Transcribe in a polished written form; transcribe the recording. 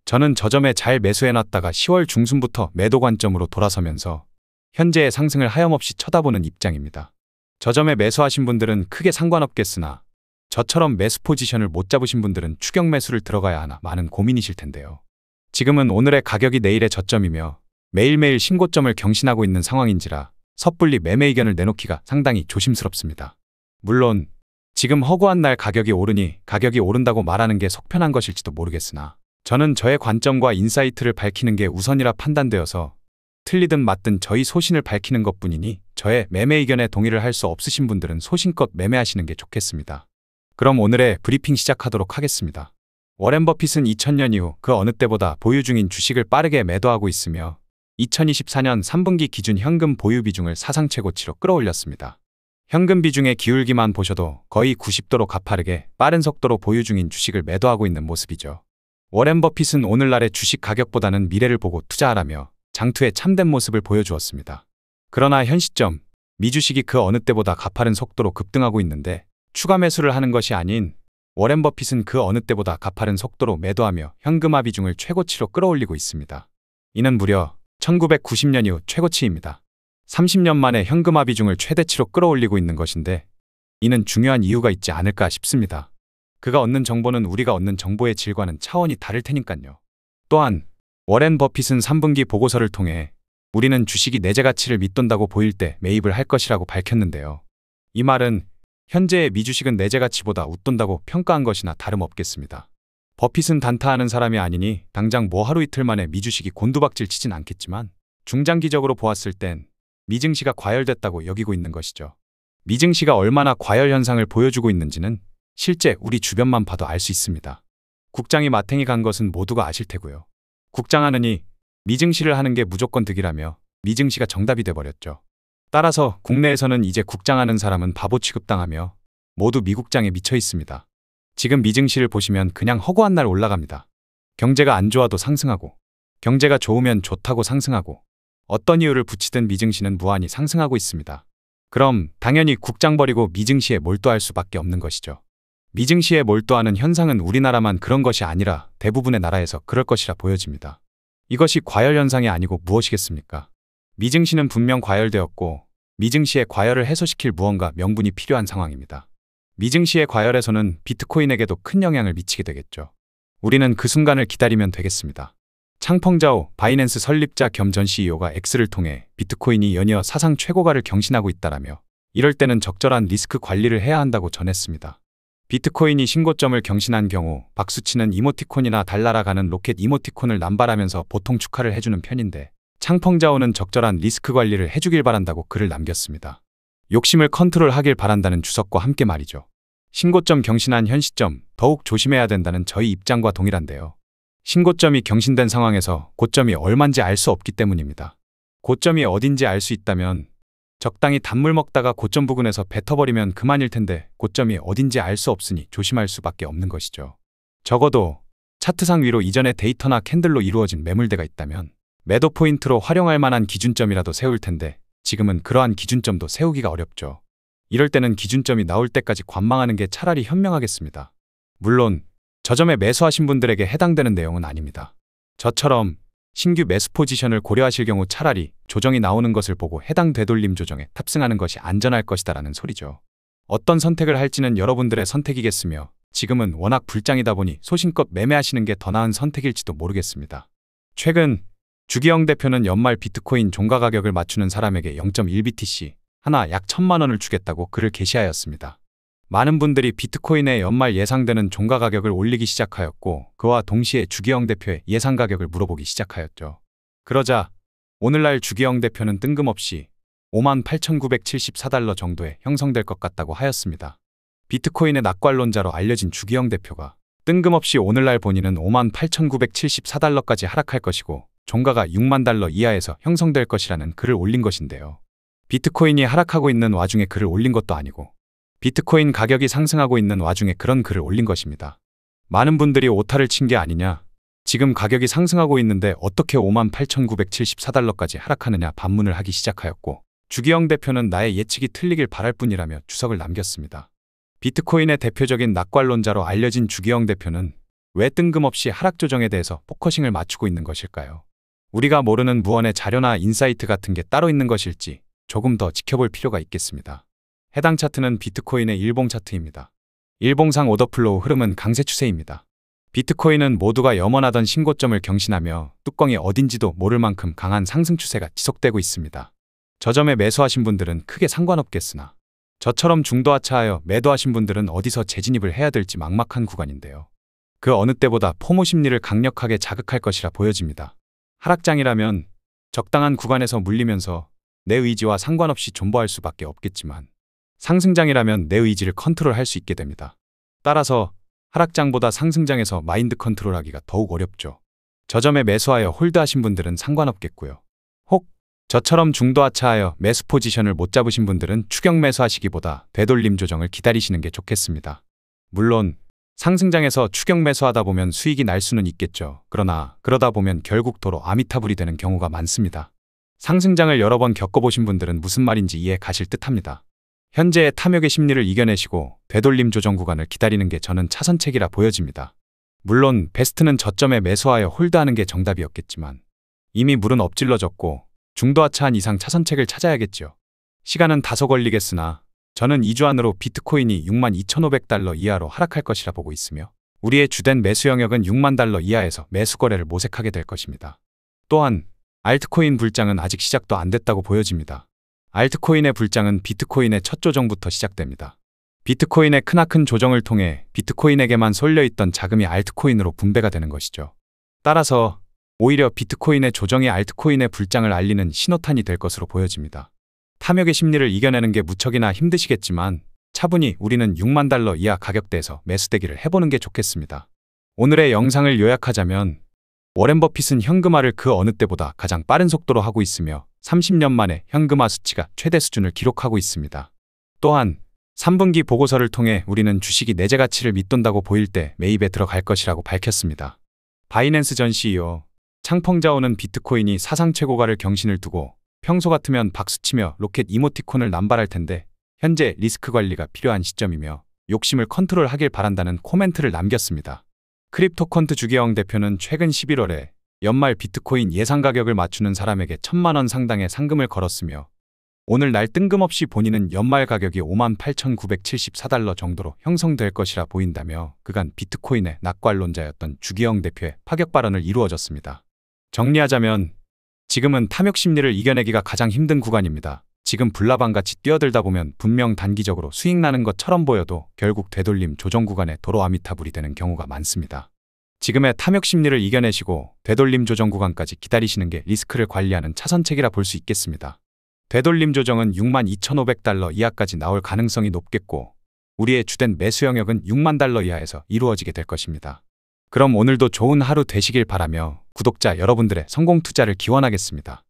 저는 저점에 잘 매수해놨다가 10월 중순부터 매도 관점으로 돌아서면서 현재의 상승을 하염없이 쳐다보는 입장입니다. 저점에 매수하신 분들은 크게 상관없겠으나 저처럼 매수 포지션을 못 잡으신 분들은 추격 매수를 들어가야 하나 많은 고민이실 텐데요. 지금은 오늘의 가격이 내일의 저점이며 매일매일 신고점을 경신하고 있는 상황인지라 섣불리 매매 의견을 내놓기가 상당히 조심스럽습니다. 물론 지금 허구한 날 가격이 오르니 가격이 오른다고 말하는 게 속편한 것일지도 모르겠으나 저는 저의 관점과 인사이트를 밝히는 게 우선이라 판단되어서 틀리든 맞든 저희 소신을 밝히는 것뿐이니 저의 매매 의견에 동의를 할 수 없으신 분들은 소신껏 매매하시는 게 좋겠습니다. 그럼 오늘의 브리핑 시작하도록 하겠습니다. 워렌 버핏은 2000년 이후 그 어느 때보다 보유 중인 주식을 빠르게 매도하고 있으며 2024년 3분기 기준 현금 보유 비중을 사상 최고치로 끌어올렸습니다. 현금 비중의 기울기만 보셔도 거의 90도로 가파르게 빠른 속도로 보유 중인 주식을 매도하고 있는 모습이죠. 워렌 버핏은 오늘날의 주식 가격보다는 미래를 보고 투자하라며 장투의 참된 모습을 보여주었습니다. 그러나 현 시점 미주식이 그 어느 때보다 가파른 속도로 급등하고 있는데 추가 매수를 하는 것이 아닌 워렌 버핏은 그 어느 때보다 가파른 속도로 매도하며 현금화 비중을 최고치로 끌어올리고 있습니다. 이는 무려 1990년 이후 최고치입니다. 30년 만에 현금화 비중을 최대치로 끌어올리고 있는 것인데 이는 중요한 이유가 있지 않을까 싶습니다. 그가 얻는 정보는 우리가 얻는 정보의 질과는 차원이 다를 테니까요. 또한 워렌 버핏은 3분기 보고서를 통해 우리는 주식이 내재 가치를 밑돈다고 보일 때 매입을 할 것이라고 밝혔는데요. 이 말은 현재의 미주식은 내재 가치보다 웃돈다고 평가한 것이나 다름없겠습니다. 버핏은 단타하는 사람이 아니니 당장 뭐 하루 이틀 만에 미주식이 곤두박질 치진 않겠지만 중장기적으로 보았을 땐 미증시가 과열됐다고 여기고 있는 것이죠. 미증시가 얼마나 과열 현상을 보여주고 있는지는 실제 우리 주변만 봐도 알 수 있습니다. 국장이 마탱이 간 것은 모두가 아실 테고요. 국장하느니 미증시를 하는 게 무조건 득이라며 미증시가 정답이 돼버렸죠. 따라서 국내에서는 이제 국장하는 사람은 바보 취급당하며 모두 미국장에 미쳐 있습니다. 지금 미증시를 보시면 그냥 허구한 날 올라갑니다. 경제가 안 좋아도 상승하고 경제가 좋으면 좋다고 상승하고 어떤 이유를 붙이든 미증시는 무한히 상승하고 있습니다. 그럼 당연히 국장 버리고 미증시에 몰두할 수밖에 없는 것이죠. 미증시에 몰두하는 현상은 우리나라만 그런 것이 아니라 대부분의 나라에서 그럴 것이라 보여집니다. 이것이 과열 현상이 아니고 무엇이겠습니까? 미증시는 분명 과열되었고 미증시의 과열을 해소시킬 무언가 명분이 필요한 상황입니다. 미증시의 과열에서는 비트코인에게도 큰 영향을 미치게 되겠죠. 우리는 그 순간을 기다리면 되겠습니다. 창펑자오 바이낸스 설립자 겸 전 CEO가 X를 통해 비트코인이 연이어 사상 최고가를 경신하고 있다라며 이럴 때는 적절한 리스크 관리를 해야 한다고 전했습니다. 비트코인이 신고점을 경신한 경우 박수치는 이모티콘이나 달나라 가는 로켓 이모티콘을 남발하면서 보통 축하를 해주는 편인데 창펑자오는 적절한 리스크 관리를 해주길 바란다고 글을 남겼습니다. 욕심을 컨트롤하길 바란다는 주석과 함께 말이죠. 신고점 경신한 현 시점 더욱 조심해야 된다는 저희 입장과 동일한데요. 신고점이 경신된 상황에서 고점이 얼만지 알 수 없기 때문입니다. 고점이 어딘지 알 수 있다면 적당히 단물 먹다가 고점 부근에서 뱉어버리면 그만일 텐데 고점이 어딘지 알 수 없으니 조심할 수밖에 없는 것이죠. 적어도 차트상 위로 이전의 데이터나 캔들로 이루어진 매물대가 있다면 매도 포인트로 활용할 만한 기준점이라도 세울 텐데 지금은 그러한 기준점도 세우기가 어렵죠. 이럴 때는 기준점이 나올 때까지 관망하는 게 차라리 현명하겠습니다. 물론 저점에 매수하신 분들에게 해당되는 내용은 아닙니다. 저처럼 신규 매수 포지션을 고려하실 경우 차라리 조정이 나오는 것을 보고 해당 되돌림 조정에 탑승하는 것이 안전할 것이다라는 소리죠. 어떤 선택을 할지는 여러분들의 선택이겠으며 지금은 워낙 불장이다 보니 소신껏 매매하시는 게 더 나은 선택일지도 모르겠습니다. 최근 주기영 대표는 연말 비트코인 종가 가격을 맞추는 사람에게 0.1BTC 하나 약 1000만 원을 주겠다고 글을 게시하였습니다. 많은 분들이 비트코인의 연말 예상되는 종가 가격을 올리기 시작하였고 그와 동시에 주기영 대표의 예상 가격을 물어보기 시작하였죠. 그러자 오늘날 주기영 대표는 뜬금없이 58,974달러 정도에 형성될 것 같다고 하였습니다. 비트코인의 낙관론자로 알려진 주기영 대표가 뜬금없이 오늘날 본인은 58,974달러까지 하락할 것이고 종가가 6만 달러 이하에서 형성될 것이라는 글을 올린 것인데요. 비트코인이 하락하고 있는 와중에 글을 올린 것도 아니고 비트코인 가격이 상승하고 있는 와중에 그런 글을 올린 것입니다. 많은 분들이 오타를 친 게 아니냐, 지금 가격이 상승하고 있는데 어떻게 58,974달러까지 하락하느냐 반문을 하기 시작하였고 주기영 대표는 나의 예측이 틀리길 바랄 뿐이라며 주석을 남겼습니다. 비트코인의 대표적인 낙관론자로 알려진 주기영 대표는 왜 뜬금없이 하락 조정에 대해서 포커싱을 맞추고 있는 것일까요? 우리가 모르는 무언의 자료나 인사이트 같은 게 따로 있는 것일지 조금 더 지켜볼 필요가 있겠습니다. 해당 차트는 비트코인의 일봉 차트입니다. 일봉상 오더플로우 흐름은 강세 추세입니다. 비트코인은 모두가 염원하던 신고점을 경신하며 뚜껑이 어딘지도 모를 만큼 강한 상승 추세가 지속되고 있습니다. 저점에 매수하신 분들은 크게 상관없겠으나 저처럼 중도하차하여 매도하신 분들은 어디서 재진입을 해야 될지 막막한 구간인데요. 그 어느 때보다 포모 심리를 강력하게 자극할 것이라 보여집니다. 하락장이라면 적당한 구간에서 물리면서 내 의지와 상관없이 존버할 수밖에 없겠지만 상승장이라면 내 의지를 컨트롤할 수 있게 됩니다. 따라서 하락장보다 상승장에서 마인드 컨트롤하기가 더욱 어렵죠. 저점에 매수하여 홀드하신 분들은 상관없겠고요. 혹 저처럼 중도하차하여 매수 포지션을 못 잡으신 분들은 추격 매수하시기보다 되돌림 조정을 기다리시는 게 좋겠습니다. 물론 상승장에서 추격 매수하다 보면 수익이 날 수는 있겠죠. 그러나 그러다 보면 결국 도로 아미타불이 되는 경우가 많습니다. 상승장을 여러 번 겪어보신 분들은 무슨 말인지 이해 가실 듯합니다. 현재의 탐욕의 심리를 이겨내시고 되돌림 조정 구간을 기다리는 게 저는 차선책이라 보여집니다. 물론 베스트는 저점에 매수하여 홀드하는 게 정답이었겠지만 이미 물은 엎질러졌고 중도하차한 이상 차선책을 찾아야겠죠. 시간은 다소 걸리겠으나 저는 2주 안으로 비트코인이 62,500달러 이하로 하락할 것이라 보고 있으며 우리의 주된 매수 영역은 6만 달러 이하에서 매수 거래를 모색하게 될 것입니다. 또한 알트코인 불장은 아직 시작도 안 됐다고 보여집니다. 알트코인의 불장은 비트코인의 첫 조정부터 시작됩니다. 비트코인의 크나큰 조정을 통해 비트코인에게만 쏠려있던 자금이 알트코인으로 분배가 되는 것이죠. 따라서 오히려 비트코인의 조정이 알트코인의 불장을 알리는 신호탄이 될 것으로 보여집니다. 탐욕의 심리를 이겨내는 게 무척이나 힘드시겠지만 차분히 우리는 6만 달러 이하 가격대에서 매수대기를 해보는 게 좋겠습니다. 오늘의 영상을 요약하자면 워렌 버핏은 현금화를 그 어느 때보다 가장 빠른 속도로 하고 있으며 30년 만에 현금화 수치가 최대 수준을 기록하고 있습니다. 또한 3분기 보고서를 통해 우리는 주식이 내재 가치를 밑돈다고 보일 때 매입에 들어갈 것이라고 밝혔습니다. 바이낸스 전 CEO 창펑자오는 비트코인이 사상 최고가를 경신을 두고 평소 같으면 박수치며 로켓 이모티콘을 남발할 텐데 현재 리스크 관리가 필요한 시점이며 욕심을 컨트롤하길 바란다는 코멘트를 남겼습니다. 크립토컨트 주계영 대표는 최근 11월에 연말 비트코인 예상 가격을 맞추는 사람에게 1,000만 원 상당의 상금을 걸었으며 오늘날 뜬금없이 본인은 연말 가격이 58,974달러 정도로 형성될 것이라 보인다며 그간 비트코인의 낙관론자였던 주계영 대표의 파격 발언을 이루어졌습니다. 정리하자면 지금은 탐욕 심리를 이겨내기가 가장 힘든 구간입니다. 지금 불나방같이 뛰어들다 보면 분명 단기적으로 수익 나는 것처럼 보여도 결국 되돌림 조정 구간에 도로 아미타불이 되는 경우가 많습니다. 지금의 탐욕 심리를 이겨내시고 되돌림 조정 구간까지 기다리시는 게 리스크를 관리하는 차선책이라 볼 수 있겠습니다. 되돌림 조정은 62,500달러 이하까지 나올 가능성이 높겠고 우리의 주된 매수 영역은 6만 달러 이하에서 이루어지게 될 것입니다. 그럼 오늘도 좋은 하루 되시길 바라며 구독자 여러분들의 성공 투자를 기원하겠습니다.